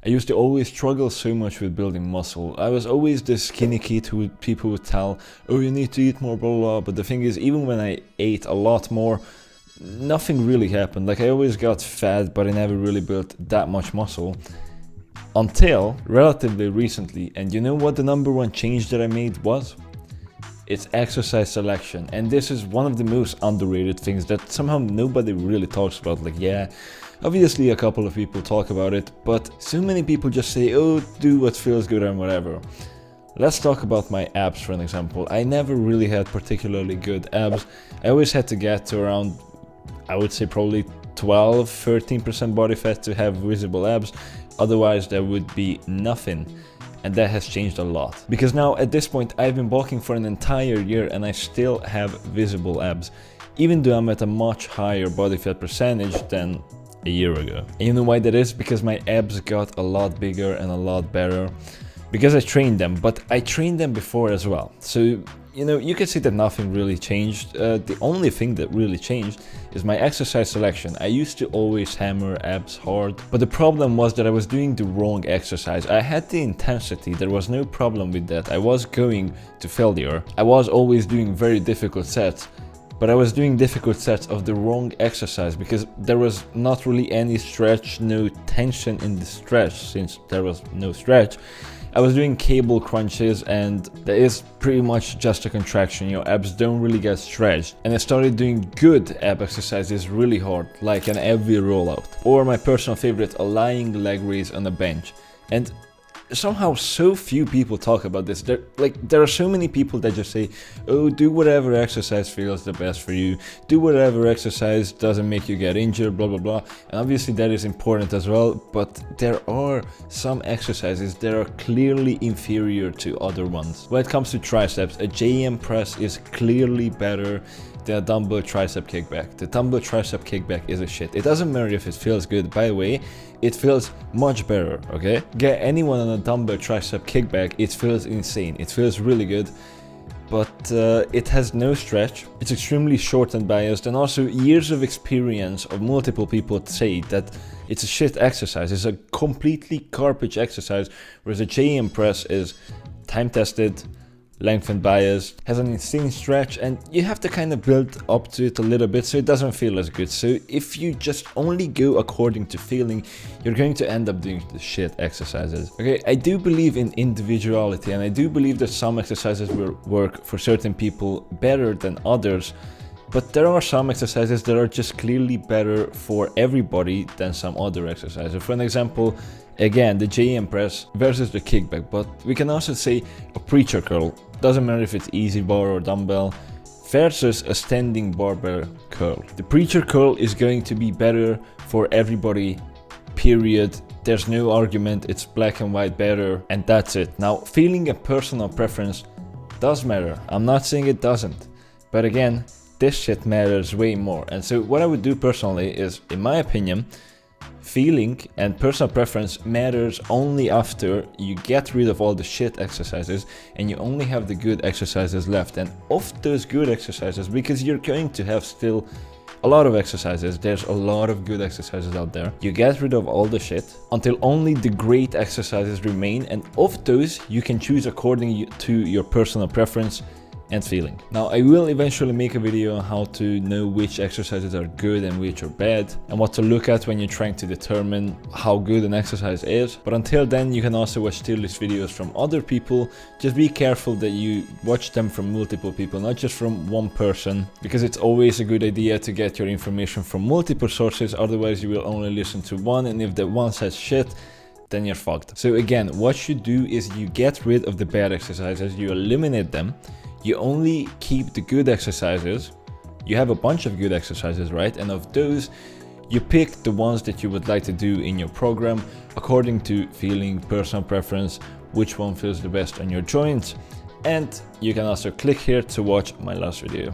I used to always struggle so much with building muscle. I was always this skinny kid who people would tell, oh, you need to eat more, blah, blah, blah. But the thing is, even when I ate a lot more, nothing really happened. Like, I always got fat, but I never really built that much muscle. Until relatively recently. And you know what the number one change that I made was? It's exercise selection. And this is one of the most underrated things that somehow nobody really talks about. Like, yeah, obviously a couple of people talk about it, but so many people just say, oh, do what feels good and whatever. Let's talk about my abs for an example. I never really had particularly good abs. I always had to get to around, I would say probably 12-13% body fat to have visible abs. Otherwise there would be nothing. And that has changed a lot. Because now at this point I've been bulking for an entire year and I still have visible abs. Even though I'm at a much higher body fat percentage than a year ago. And you know why that is? Because my abs got a lot bigger and a lot better. Because I trained them, but I trained them before as well. So, you know, you can see that nothing really changed. The only thing that really changed is my exercise selection. I used to always hammer abs hard, but the problem was that I was doing the wrong exercise. I had the intensity, there was no problem with that. I was going to failure. I was always doing very difficult sets, but I was doing difficult sets of the wrong exercise because there was not really any stretch, no tension in the stretch. Since there was no stretch, I was doing cable crunches and that is pretty much just a contraction. Your abs don't really get stretched. And I started doing good ab exercises really hard, like an heavy rollout. Or my personal favorite, a lying leg raise on a bench. And somehow so few people talk about this. There are so many people that just say, oh, do whatever exercise feels the best for you, do whatever exercise doesn't make you get injured, blah blah blah. And obviously that is important as well, but there are some exercises that are clearly inferior to other ones. When it comes to triceps, a JM press is clearly better than a dumbbell tricep kickback. The dumbbell tricep kickback is a shit. It doesn't matter if it feels good. By the way, it feels much better, okay? Get anyone on a dumbbell tricep kickback, it feels insane. It feels really good, but it has no stretch. It's extremely short and biased, and also years of experience of multiple people say that it's a shit exercise. It's a completely garbage exercise, whereas a JM press is time-tested, length and bias, has an insane stretch, and you have to kind of build up to it a little bit so it doesn't feel as good. So if you just only go according to feeling, you're going to end up doing the shit exercises. Okay, I do believe in individuality, and I do believe that some exercises will work for certain people better than others, but there are some exercises that are just clearly better for everybody than some other exercises. For an example, again, the JM press versus the kickback, but we can also say a preacher curl. Doesn't matter if it's easy bar or dumbbell, versus a standing barbell curl. The preacher curl is going to be better for everybody, period. There's no argument, it's black and white better, and that's it. Now, feeling a personal preference does matter. I'm not saying it doesn't, but again, this shit matters way more. And so what I would do personally is, in my opinion, feeling and personal preference matters only after you get rid of all the shit exercises and you only have the good exercises left. And of those good exercises, because you're going to have still a lot of exercises, there's a lot of good exercises out there, you get rid of all the shit until only the great exercises remain, and of those you can choose according to your personal preference and feeling. Now, I will eventually make a video on how to know which exercises are good and which are bad, and what to look at when you're trying to determine how good an exercise is. But until then, you can also watch tier list videos from other people. Just be careful that you watch them from multiple people, not just from one person, because it's always a good idea to get your information from multiple sources, otherwise you will only listen to one, and if that one says shit, then you're fucked. So again, what you do is you get rid of the bad exercises, you eliminate them, you only keep the good exercises. You have a bunch of good exercises, right? And of those, you pick the ones that you would like to do in your program according to feeling, personal preference, which one feels the best on your joints. And you can also click here to watch my last video.